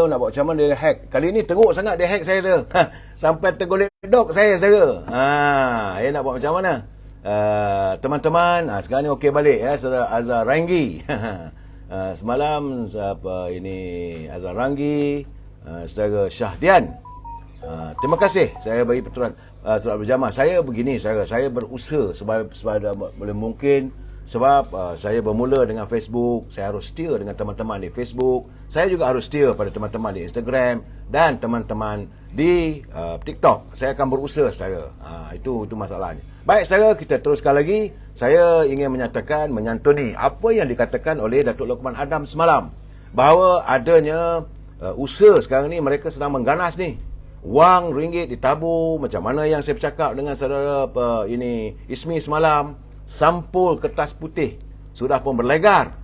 nak buat macam mana dia hack. Kali ni teruk sangat dia hack saya tu. Sampai tergoledok saya saudara. Dia nak buat macam mana? Teman-teman, sekarang ni okey balik ya, saudara Azhar Ranggi. Semalam ini Azhar Ranggi, saudara Syahdian. Terima kasih saya bagi peturan solat berjamaah. Saya begini, saya berusaha sebab boleh mungkin. Sebab saya bermula dengan Facebook, saya harus setia dengan teman-teman di Facebook. Saya juga harus setia pada teman-teman di Instagram dan teman-teman di TikTok. Saya akan berusaha saudara. Itu masalahnya. Baik saudara, kita teruskan lagi. Saya ingin menyatakan, menyantuni apa yang dikatakan oleh Datuk Lokman Adam semalam. Bahawa adanya usaha sekarang ni mereka sedang mengganas ni. Wang ringgit ditabur, macam mana yang saya bercakap dengan saudara Ismi semalam. Sampul kertas putih sudah pun berlegar.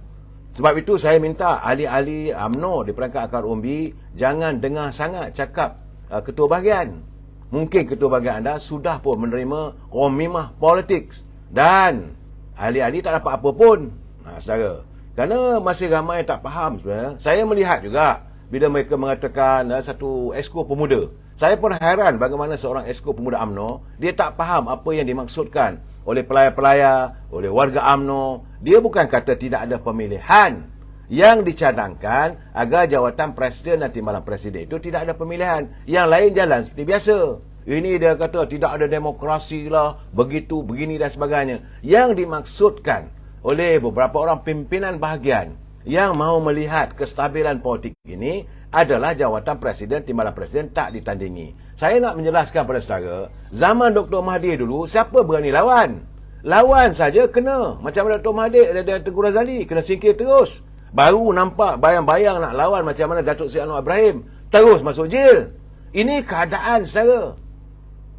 Sebab itu saya minta ahli-ahli UMNO di perangkat akar umbi jangan dengar sangat cakap ketua bahagian. Mungkin ketua bahagian anda sudah pun menerima komimah politik dan ahli-ahli tak dapat apa pun. Saudara, kerana masih ramai tak faham sebenarnya. Saya melihat juga bila mereka mengatakan satu esko pemuda. Saya pun heran bagaimana seorang esko pemuda UMNO dia tak faham apa yang dimaksudkan oleh pelayar-pelayar, oleh warga UMNO. Dia bukan kata tidak ada pemilihan. Yang dicadangkan agar jawatan presiden dan timbalan presiden itu tidak ada pemilihan. Yang lain jalan seperti biasa. Ini dia kata tidak ada demokrasi lah, begitu, begini dan sebagainya. Yang dimaksudkan oleh beberapa orang pimpinan bahagian yang mahu melihat kestabilan politik ini adalah jawatan presiden, timbalan presiden tak ditandingi. Saya nak menjelaskan pada saudara, zaman Dr. Mahathir dulu, siapa berani lawan? Lawan saja kena. Macam Dr. Mahathir dan Tengku Razali, kena singkir terus. Baru nampak bayang-bayang nak lawan macam mana Datuk Seri Anwar Ibrahim. Terus masuk jail. Ini keadaan saudara.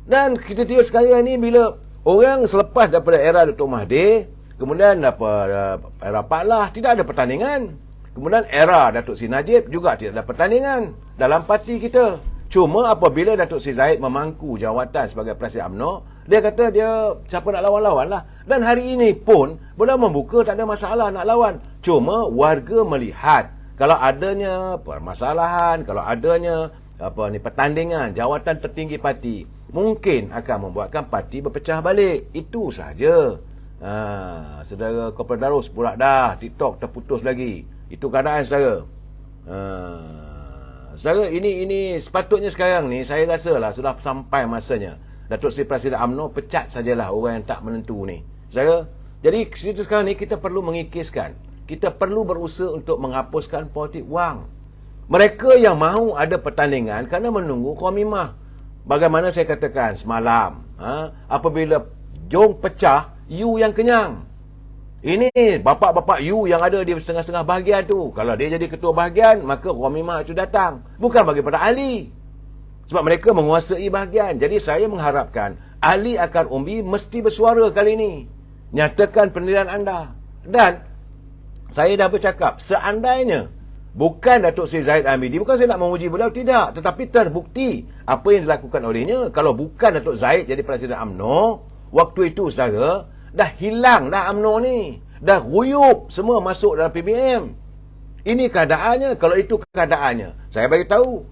Dan kita tengok sekarang ni bila orang selepas daripada era Dr. Mahathir, kemudian era Pak Lah, tidak ada pertandingan. Kemudian era Datuk Seri Najib juga tidak ada pertandingan dalam parti kita. Cuma apabila Datuk Seri Zahid memangku jawatan sebagai Presiden UMNO, dia kata dia siapa nak lawan-lawan lah. Dan hari ini pun boleh membuka, tak ada masalah nak lawan. Cuma warga melihat kalau adanya permasalahan, kalau adanya pertandingan jawatan tertinggi parti, mungkin akan membuatkan parti berpecah balik. Itu saja. Saudara Korporal Darus pula dah TikTok terputus lagi. Itu keadaan saudara. Saudara, ini sepatutnya sekarang ni saya rasa lah sudah sampai masanya Datuk Seri Presiden UMNO pecat sajalah orang yang tak menentu ni. Saudara, jadi situ sekarang ni kita perlu mengikiskan. Kita perlu berusaha untuk menghapuskan politik wang. Mereka yang mahu ada pertandingan kerana menunggu komimah. Bagaimana saya katakan semalam, apabila jong pecah, you yang kenyang. Ini bapak-bapak you yang ada di setengah-setengah bahagian tu. Kalau dia jadi ketua bahagian, maka komimah itu datang. Bukan bagi pada ahli. Sebab mereka menguasai bahagian. Jadi saya mengharapkan ahli akar umbi mesti bersuara kali ini. Nyatakan pendirian anda. Dan saya dah bercakap, seandainya bukan Datuk Seri Zahid Hamidi, bukan saya nak memuji beliau, tidak. Tetapi terbukti apa yang dilakukan olehnya. Kalau bukan Datuk Zahid jadi Presiden UMNO, waktu itu saudara, dah hilang dah UMNO ni. Dah ruyup semua masuk dalam PBM. Ini keadaannya. Kalau itu keadaannya, saya bagi tahu,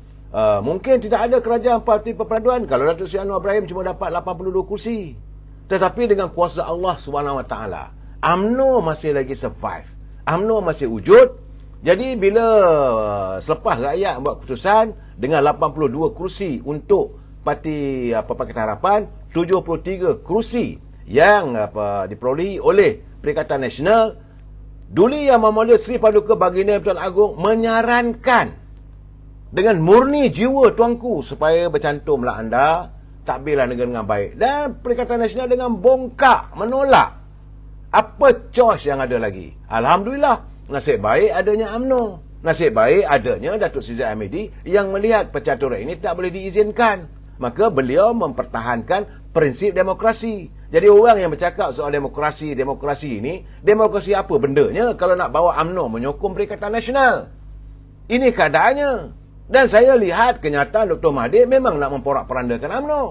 mungkin tidak ada kerajaan parti perpaduan kalau Datuk Seri Anwar Ibrahim cuma dapat 82 kursi. Tetapi dengan kuasa Allah SWT, UMNO masih lagi survive. UMNO masih wujud. Jadi bila selepas rakyat buat keputusan dengan 82 kursi untuk Parti Pakatan Harapan, 73 kursi yang diperolehi oleh Perikatan Nasional, Duli Yang Bermulia Seri Paduka Baginda Tuan Agong menyarankan dengan murni jiwa tuanku supaya bercantumlah anda, takbirlah negara dengan baik. Dan Perikatan Nasional dengan bongkak menolak. Apa choice yang ada lagi? Alhamdulillah, nasib baik adanya UMNO. Nasib baik adanya Datuk Seri Zahid Hamidi yang melihat percaturan ini tak boleh diizinkan. Maka beliau mempertahankan prinsip demokrasi. Jadi orang yang bercakap soal demokrasi ini, demokrasi apa bendanya kalau nak bawa UMNO menyokong Perikatan Nasional? Ini keadaannya. Dan saya lihat kenyataan Dr. Mahathir memang nak memporak-perandakan UMNO.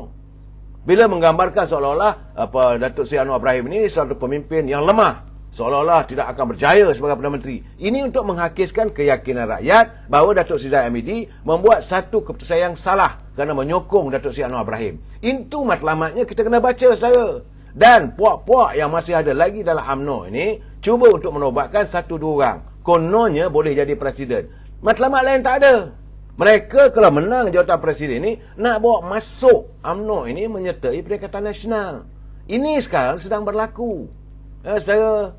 Bila menggambarkan seolah-olah Datuk Seri Anwar Ibrahim ini satu pemimpin yang lemah. seolah-olah tidak akan berjaya sebagai Perdana Menteri. Ini untuk menghakiskan keyakinan rakyat bahawa Datuk Seri Zahid Hamidi membuat satu keputusan yang salah kerana menyokong Datuk Seri Anwar Ibrahim. Itu matlamatnya kita kena baca, saudara. Dan puak-puak yang masih ada lagi dalam UMNO ini cuba untuk menobatkan 1-2 orang. Kononnya boleh jadi presiden. Matlamat lain tak ada. Mereka kalau menang jawatan presiden ini nak bawa masuk UMNO ini menyertai Perikatan Nasional. Ini sekarang sedang berlaku. Saudara,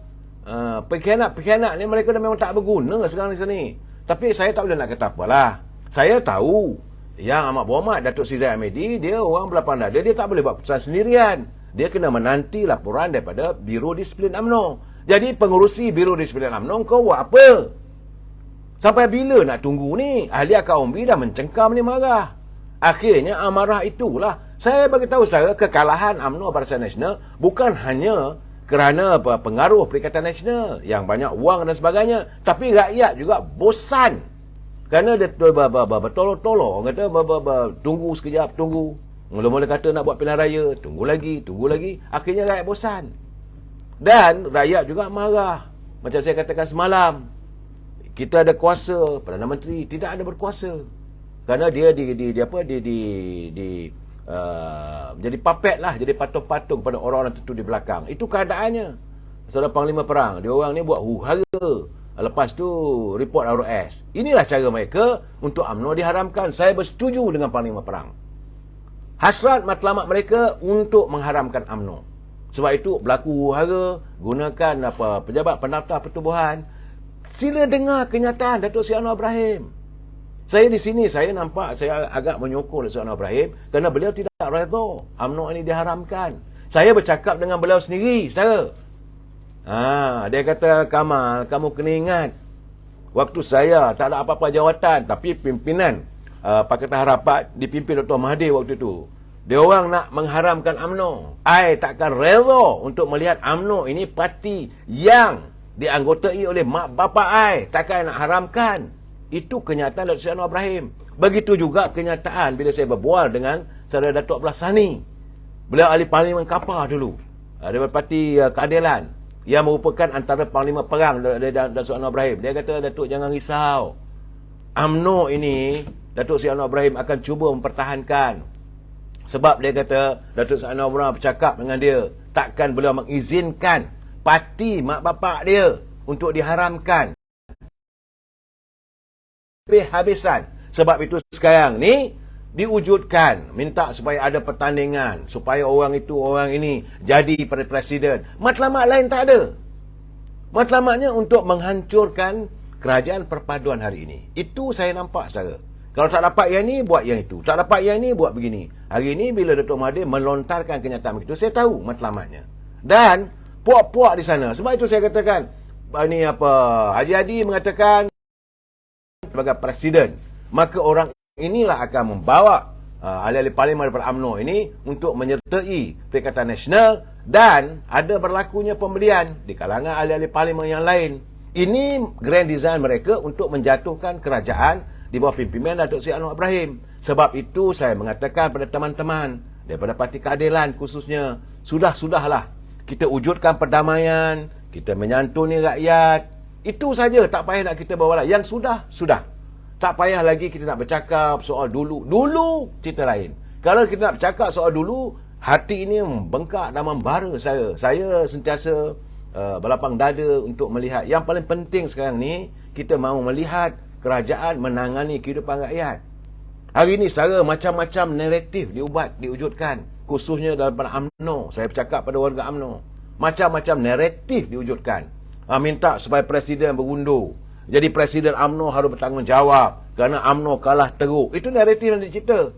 pengkhianat-pengkhianat ni mereka dah memang tak berguna sekarang di sini. Tapi saya tak boleh nak kata apalah. Saya tahu yang amat berhormat Datuk Seri Zahid Hamidi, dia orang berlapang dada, dia tak boleh buat keputusan sendirian. Dia kena menanti laporan daripada Biro Disiplin UMNO. Jadi pengurusi Biro Disiplin UMNO, kau buat apa? Sampai bila nak tunggu ni? Ahli akar umbi dah mencengkam ni marah. Akhirnya amarah itulah. Saya bagi tahu saya kekalahan UMNO Barisan Nasional bukan hanya kerana pengaruh Perikatan Nasional yang banyak wang dan sebagainya, tapi rakyat juga bosan. Kerana dia bertolong-tolong, orang kata tunggu sekejap, tunggu. Mula-mula kata nak buat pilihan raya, tunggu lagi. Akhirnya rakyat bosan. Dan rakyat juga marah. Macam saya katakan semalam, kita ada kuasa, Perdana Menteri tidak ada berkuasa. Kerana dia jadi puppet lah, jadi patung-patung pada orang-orang tertentu di belakang. Itu keadaannya. Saudara Panglima Perang, dia orang ni buat huru-hara. Lepas tu report ROS. Inilah cara mereka untuk UMNO diharamkan. Saya bersetuju dengan Panglima Perang. Hasrat matlamat mereka untuk mengharamkan UMNO. Sebab itu berlaku huru-hara, gunakan pejabat pendaftar pertubuhan. Sila dengar kenyataan Datuk Seri Anwar Ibrahim. Saya di sini, saya nampak saya agak menyokong Datuk Seri Anwar Ibrahim kerana beliau tidak redha UMNO ini diharamkan. Saya bercakap dengan beliau sendiri, saudara. Dia kata, Kamal, kamu kena ingat, waktu saya tak ada apa-apa jawatan, tapi pimpinan Pakatan Harapan dipimpin Dr. Mahathir waktu itu. Dia orang nak mengharamkan UMNO. I takkan redha untuk melihat UMNO ini parti yang dianggotai oleh mak bapak I. Takkan nak haramkan. Itu kenyataan Datuk Seri Anwar Ibrahim. Begitu juga kenyataan bila saya berbual dengan saudara Datuk Abdullah Sani. Beliau ahli Parlimen Kapar dulu. Daripada Parti Keadilan. Yang merupakan antara Panglima Perang dari Datuk Seri Anwar Ibrahim. Dia kata, Datuk jangan risau. UMNO ini, Datuk Seri Anwar Ibrahim akan cuba mempertahankan. Sebab dia kata, Datuk Seri Anwar Ibrahim bercakap dengan dia. Takkan beliau mengizinkan parti mak bapak dia untuk diharamkan. Habisan. Sebab itu sekarang ni diwujudkan, minta supaya ada pertandingan, supaya orang itu orang ini jadi presiden. Matlamat lain tak ada. Matlamatnya untuk menghancurkan kerajaan perpaduan hari ini. Itu saya nampak, saudara. Kalau tak dapat yang ni, buat yang itu. Tak dapat yang ni, buat begini. Hari ini bila Datuk Mahathir melontarkan kenyataan begitu, saya tahu matlamatnya. Dan puak-puak di sana. Sebab itu saya katakan, Haji Hadi mengatakan sebagai presiden, maka orang inilah akan membawa ahli-ahli parlimen daripada UMNO ini untuk menyertai Perikatan Nasional dan ada berlakunya pembelian di kalangan ahli-ahli parlimen yang lain. Ini grand design mereka untuk menjatuhkan kerajaan di bawah pimpinan Datuk Seri Anwar Ibrahim. Sebab itu saya mengatakan pada teman-teman daripada Parti Keadilan khususnya, sudahlah kita wujudkan perdamaian, kita menyantuni rakyat. Itu saja, tak payah nak kita bawa lah. Yang sudah. Tak payah lagi kita nak bercakap soal dulu. Dulu cerita lain. Kalau kita nak bercakap soal dulu, hati ini membengkak dan membara saya. Saya sentiasa berlapang dada untuk melihat. Yang paling penting sekarang ni, kita mahu melihat kerajaan menangani kehidupan rakyat. Hari ini secara macam-macam naratif diwujudkan. Khususnya dalam UMNO. Saya bercakap pada warga UMNO. Macam-macam naratif diwujudkan. Minta supaya presiden berundur. Jadi presiden UMNO harus bertanggungjawab kerana UMNO kalah teruk. Itu naratif yang dicipta.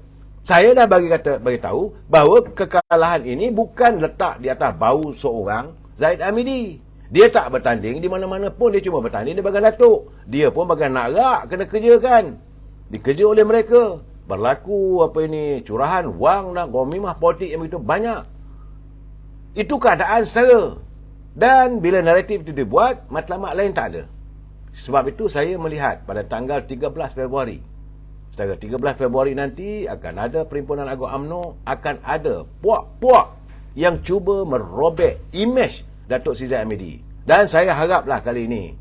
Saya dah bagi tahu bahawa kekalahan ini bukan letak di atas bau seorang Zahid Hamidi. Dia tak bertanding di mana-mana pun, dia cuma bertanding di bahagian Datuk. Dia pun bahagian narak kena kerjakan. Dikerja oleh mereka. Berlaku curahan wang dan gomimah politik yang begitu banyak. Itu keadaan secara. Dan bila naratif itu dibuat, matlamat lain tak ada. Sebab itu saya melihat pada tanggal 13 Februari. Setelah 13 Februari nanti akan ada Perhimpunan Agung UMNO, akan ada puak-puak yang cuba merobek imej Datuk Seri Zahid Hamidi. Dan saya haraplah kali ini,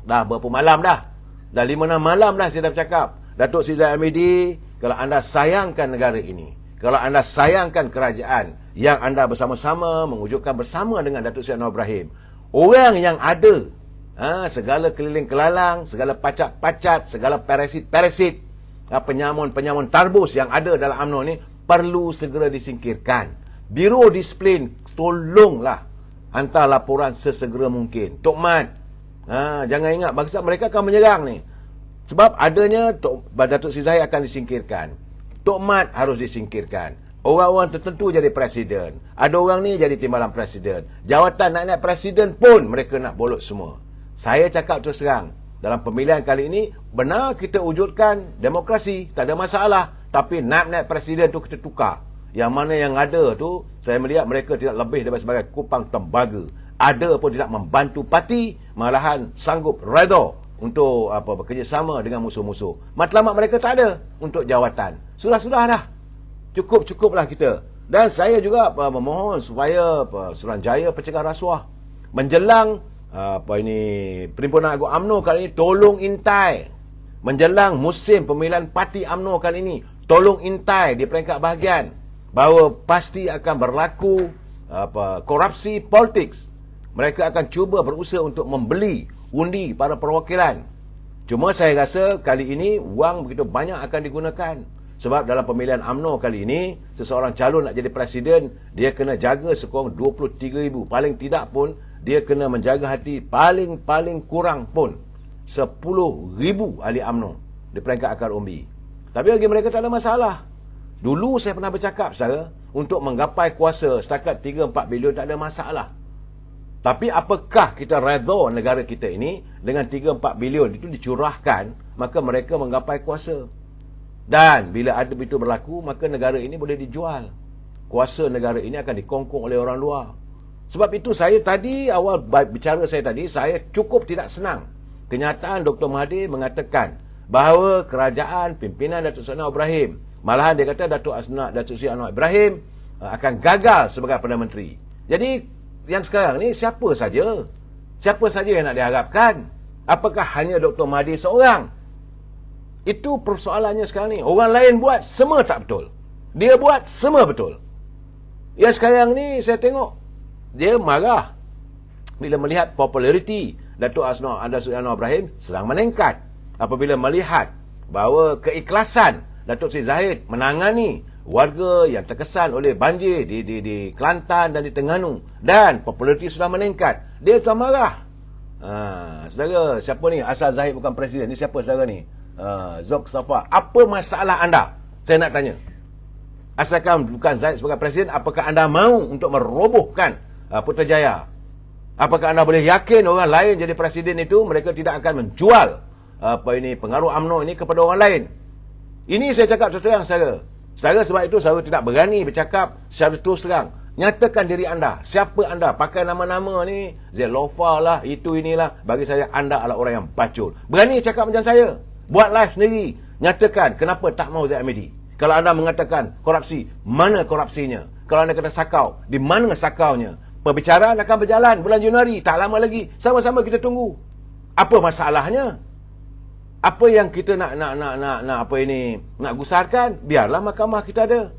dah berapa malam dah, 5-6 malam dah saya dah bercakap, Datuk Seri Zahid Hamidi, kalau anda sayangkan negara ini, kalau anda sayangkan kerajaan yang anda bersama-sama mewujudkan bersama dengan Datuk Seri Anwar Ibrahim, orang yang ada segala keliling kelalang, segala pacat-pacat, segala parasit-parasit, penyamun-penyamun tarbus yang ada dalam UMNO ni perlu segera disingkirkan. Biro Disiplin, tolonglah hantar laporan sesegera mungkin. Tok Mat, jangan ingat bangsa mereka akan menyerang ni. Sebab adanya Datuk Seri Zahid akan disingkirkan. Tok Mat harus disingkirkan. Orang-orang tertentu jadi presiden. Ada orang ni jadi timbalan presiden. Jawatan nak naik presiden pun mereka nak bolot semua. Saya cakap terus terang, dalam pemilihan kali ini, benar kita wujudkan demokrasi, tak ada masalah. Tapi nak naik presiden tu kita tukar. Yang mana yang ada tu, saya melihat mereka tidak lebih daripada sebagai kupang tembaga. Ada pun tidak membantu parti, malahan sanggup redha untuk bekerjasama dengan musuh-musuh. Matlamat mereka tak ada untuk jawatan. Sudah-sudah dah. Cukup-cukuplah kita. Dan saya juga memohon supaya Suruhanjaya Pencegah Rasuah menjelang Perhimpunan Agung UMNO kali ini, tolong intai. Menjelang musim pemilihan parti UMNO kali ini, tolong intai di peringkat bahagian bahawa pasti akan berlaku korupsi politik. Mereka akan cuba berusaha untuk membeli undi para perwakilan. Cuma saya rasa kali ini wang begitu banyak akan digunakan. Sebab dalam pemilihan UMNO kali ini, seseorang calon nak jadi presiden, dia kena jaga sekurang 23,000. Paling tidak pun, dia kena menjaga hati paling kurang pun 10,000 ahli UMNO di peringkat akar umbi. Tapi bagi mereka tak ada masalah. Dulu saya pernah bercakap, saudara, untuk menggapai kuasa setakat 3-4 bilion tak ada masalah. Tapi apakah kita redha negara kita ini dengan 3-4 bilion itu dicurahkan, maka mereka menggapai kuasa. Dan bila ada itu berlaku, maka negara ini boleh dijual. Kuasa negara ini akan dikongkong oleh orang luar. Sebab itu saya tadi, awal bicara saya tadi, saya cukup tidak senang. Kenyataan Dr. Mahathir mengatakan bahawa kerajaan pimpinan Datuk Seri Anwar Ibrahim, malahan dia kata Datuk Seri Anwar Ibrahim akan gagal sebagai Perdana Menteri. Jadi yang sekarang ni siapa saja? Siapa saja yang nak diharapkan? Apakah hanya Dr. Mahathir seorang? Itu persoalannya sekarang ni. Orang lain buat semua tak betul. Dia buat semua betul. Yang sekarang ni saya tengok dia marah bila melihat populariti Datuk Seri Anwar Ibrahim sedang meningkat. Apabila melihat bahawa keikhlasan Datuk Seri Zahid menangani warga yang terkesan oleh banjir di Kelantan dan di Terengganu, dan populariti sudah meningkat, dia sudah marah. Saudara, siapa ni? Asal Zahid bukan presiden. Ni siapa saudara ni? Zok Safa. Apa masalah anda? Saya nak tanya. Asalkan bukan Zahid sebagai presiden, apakah anda mahu untuk merobohkan Putrajaya? Apakah anda boleh yakin orang lain jadi presiden itu mereka tidak akan menjual pengaruh UMNO ini kepada orang lain? Ini saya cakap terus terang, saudara. Saudara, sebab itu saya tidak berani bercakap secara terus terang. Nyatakan diri anda. Siapa anda? Pakai nama-nama ni, Zelofa lah, itu inilah. Bagi saya, anda adalah orang yang bacul. Berani cakap macam saya. Buat live sendiri. Nyatakan kenapa tak mahu Zahid Hamidi. Kalau anda mengatakan korupsi, mana korupsinya? Kalau anda kata sakau, di mana sakaunya? Perbicaraan akan berjalan bulan Januari. Tak lama lagi. Sama-sama kita tunggu. Apa masalahnya? Apa yang kita nak gusarkan, biarlah mahkamah kita ada.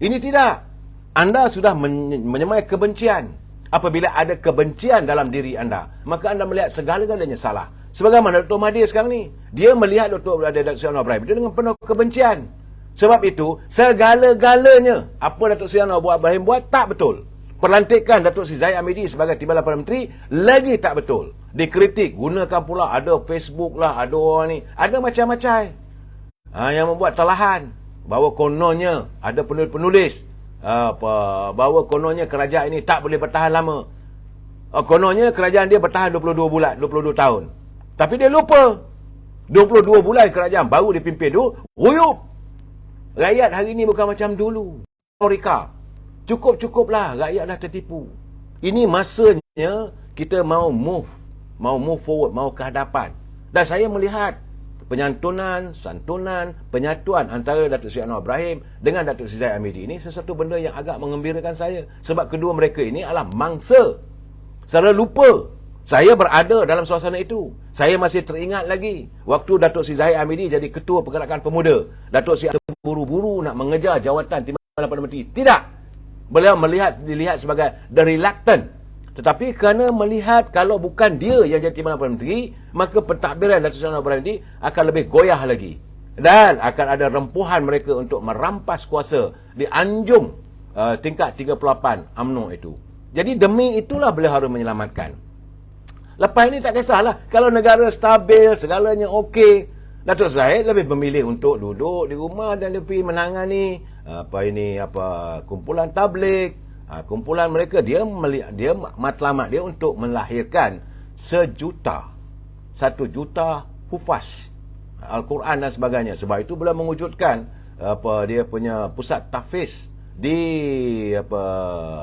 Ini tidak. Anda sudah menyemai kebencian. Apabila ada kebencian dalam diri anda, maka anda melihat segala-galanya salah. Sebagaimana Dr. Mahathir sekarang ni, dia melihat Dr. Seri Anwar Ibrahim dia dengan penuh kebencian. Sebab itu, segala-galanya apa Datuk Seri Anwar Ibrahim buat tak betul. Pelantikan Datuk Seri Zahid Hamidi sebagai Timbalan Perdana Menteri lagi tak betul. Dikritik, gunakan pula ada Facebook lah, ada orang ni, ada macam-macam. Yang membuat telahan bahawa kononnya ada penulis bahawa kononnya kerajaan ini tak boleh bertahan lama. Kononnya kerajaan dia bertahan 22 bulan, 22 tahun. Tapi dia lupa 22 bulan kerajaan baru dipimpin tu ruyup. Rakyat hari ini bukan macam dulu. Rika, cukup-cukuplah, rakyat dah tertipu. Ini masanya kita mau move forward, mau ke hadapan. Dan saya melihat penyantunan, santunan, penyatuan antara Datuk Seri Anwar Ibrahim dengan Datuk Seri Zahid Hamidi ini sesuatu benda yang agak mengembirakan saya. Sebab kedua mereka ini adalah mangsa. Secara lupa, saya berada dalam suasana itu. Saya masih teringat lagi waktu Datuk Seri Zahid Hamidi jadi Ketua Pergerakan Pemuda. Datuk Seri buru-buru nak mengejar jawatan Timbalan Perdana Menteri. Tidak. Beliau dilihat sebagai the reluctant. Tetapi kerana melihat kalau bukan dia yang jadi Timbalan Perdana Menteri, maka pentadbiran Datuk Seri Anwar Ibrahim ini akan lebih goyah lagi. Dan akan ada rempuhan mereka untuk merampas kuasa di anjung tingkat 38 UMNO itu. Jadi demi itulah beliau harus menyelamatkan. Lepas ini tak kisahlah. Kalau negara stabil, segalanya okey, Datuk Zahid lebih memilih untuk duduk di rumah dan lebih menangani kumpulan tabligh, kumpulan mereka. Dia matlamat dia untuk melahirkan 1 juta hufaz Al-Quran dan sebagainya. Sebab itu beliau mewujudkan dia punya pusat tahfiz di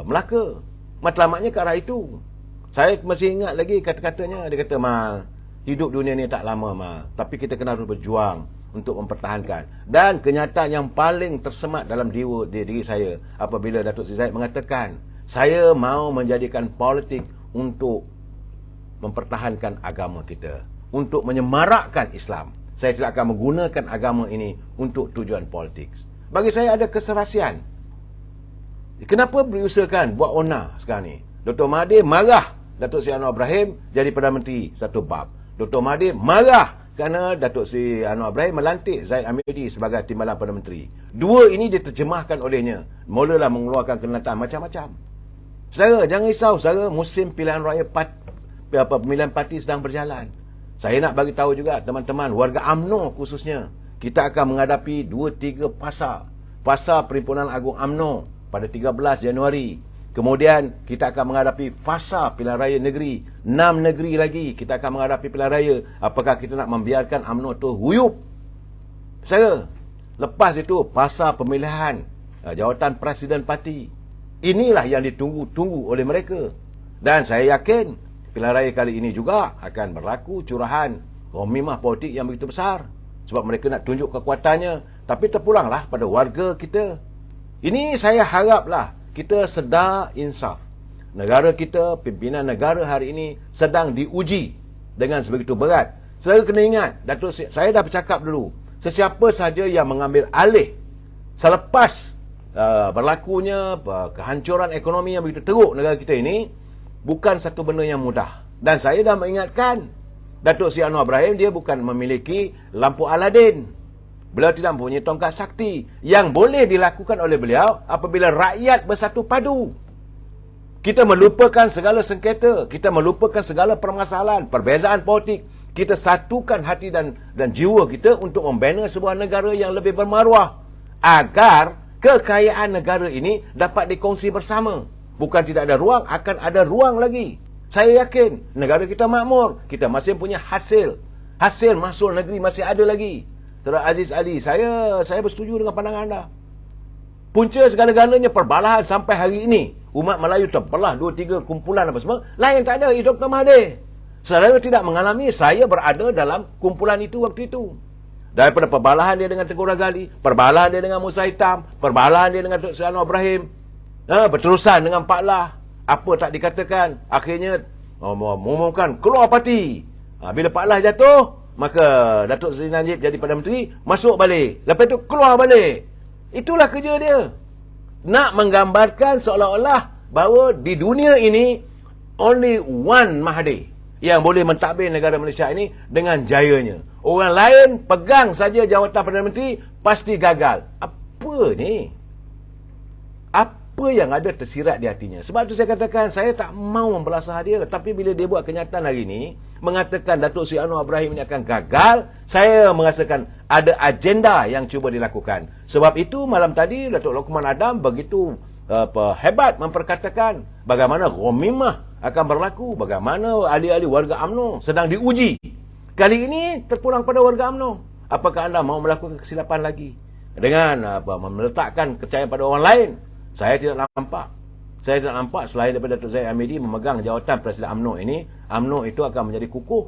Melaka. Matlamatnya ke arah itu. Saya masih ingat lagi kata-katanya. Dia kata, "Mal, hidup dunia ni tak lama, Mal. Tapi kita kena harus berjuang untuk mempertahankan." Dan kenyataan yang paling tersemat dalam diri saya apabila Datuk Seri Zahid mengatakan, "Saya mau menjadikan politik untuk mempertahankan agama kita, untuk menyemarakkan Islam. Saya tidak akan menggunakan agama ini untuk tujuan politik." Bagi saya ada keserasian. Kenapa diusahakan buat onar sekarang ni? Dr. Mahathir marah Datuk Seri Anwar Ibrahim jadi Perdana Menteri, satu bab. Dr. Mahathir marah kerana Datuk Seri Anwar Ibrahim melantik Zahid Hamidi sebagai Timbalan Perdana Menteri. Dua ini diterjemahkan olehnya. Mulalah mengeluarkan kenyataan macam-macam. Saudara, jangan risau, saudara, musim pilihan raya pemilihan parti sedang berjalan. Saya nak bagi tahu juga teman-teman, warga UMNO khususnya, kita akan menghadapi 2-3 fasa. Fasa Perhimpunan Agung UMNO pada 13 Januari. Kemudian kita akan menghadapi fasa pilihan raya negeri. 6 negeri lagi kita akan menghadapi pilihan raya. Apakah kita nak membiarkan UMNO tu huyup? Saya, lepas itu fasa pemilihan jawatan Presiden Parti. Inilah yang ditunggu-tunggu oleh mereka. Dan saya yakin pilihan raya kali ini juga akan berlaku curahan komimah politik yang begitu besar. Sebab mereka nak tunjuk kekuatannya. Tapi terpulanglah pada warga kita. Ini saya haraplah kita sedar insaf. Negara kita, pimpinan negara hari ini sedang diuji dengan sebegitu berat. Saya kena ingat, saya dah bercakap dulu, sesiapa sahaja yang mengambil alih selepas berlakunya kehancuran ekonomi yang begitu teruk negara kita ini, bukan satu benda yang mudah. Dan saya dah mengingatkan, Datuk Seri Anwar Ibrahim dia bukan memiliki lampu Aladin. Beliau tidak mempunyai tongkat sakti yang boleh dilakukan oleh beliau apabila rakyat bersatu padu. Kita melupakan segala sengketa, kita melupakan segala permasalahan, perbezaan politik. Kita satukan hati dan jiwa kita untuk membina sebuah negara yang lebih bermaruah agar kekayaan negara ini dapat dikongsi bersama. Bukan tidak ada ruang, akan ada ruang lagi. Saya yakin negara kita makmur, kita masih punya hasil masuk negeri masih ada lagi. Saudara Aziz Ali, saya bersetuju dengan pandangan anda. Punca segala-galanya perbalahan sampai hari ini. Umat Melayu terbelah 2-3 kumpulan apa semua. Lain tak ada, Dr. Mahathir. Saya tidak mengalami, saya berada dalam kumpulan itu waktu itu. Daripada perbalahan dia dengan Tengku Razali, perbalahan dia dengan Musa Hitam, perbalahan dia dengan Dr. Seri Anwar Ibrahim, berterusan dengan Pak Lah. Apa tak dikatakan? Akhirnya mengumumkan keluar parti. Bila Pak Lah jatuh, maka Datuk Seri Najib jadi Perdana Menteri, masuk balik. Lepas itu keluar balik. Itulah kerja dia. Nak menggambarkan seolah-olah bahawa di dunia ini only one Mahathir yang boleh mentadbir negara Malaysia ini dengan jayanya. Orang lain pegang saja jawatan Perdana Menteri pasti gagal. Apa ni? Apa yang ada tersirat di hatinya? Sebab tu saya katakan saya tak mau membelasah dia. Tapi bila dia buat kenyataan hari ini mengatakan Datuk Seri Anwar Ibrahim ini akan gagal, saya merasakan ada agenda yang cuba dilakukan. Sebab itu malam tadi Datuk Lokman Adam begitu hebat memperkatakan bagaimana Ghamimah akan berlaku, bagaimana ahli-ahli warga UMNO sedang diuji. Kali ini terpulang pada warga UMNO. Apakah anda mau melakukan kesilapan lagi dengan meletakkan kepercayaan pada orang lain? Saya tidak nampak. Saya tidak nampak selain daripada Datuk Zahid Hamidi memegang jawatan Presiden UMNO ini, UMNO itu akan menjadi kukuh.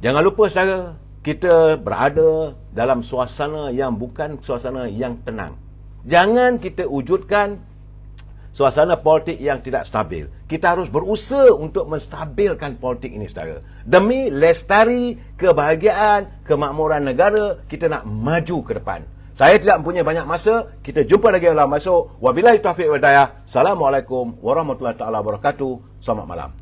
Jangan lupa saudara, kita berada dalam suasana yang bukan suasana yang tenang. Jangan kita wujudkan suasana politik yang tidak stabil. Kita harus berusaha untuk menstabilkan politik ini, saudara. Demi lestari kebahagiaan, kemakmuran negara, kita nak maju ke depan. Saya tidak mempunyai banyak masa. Kita jumpa lagi dalam masuk. Wabillahi taufiq wal hidayah. Assalamualaikum warahmatullahi taala wabarakatuh. Selamat malam.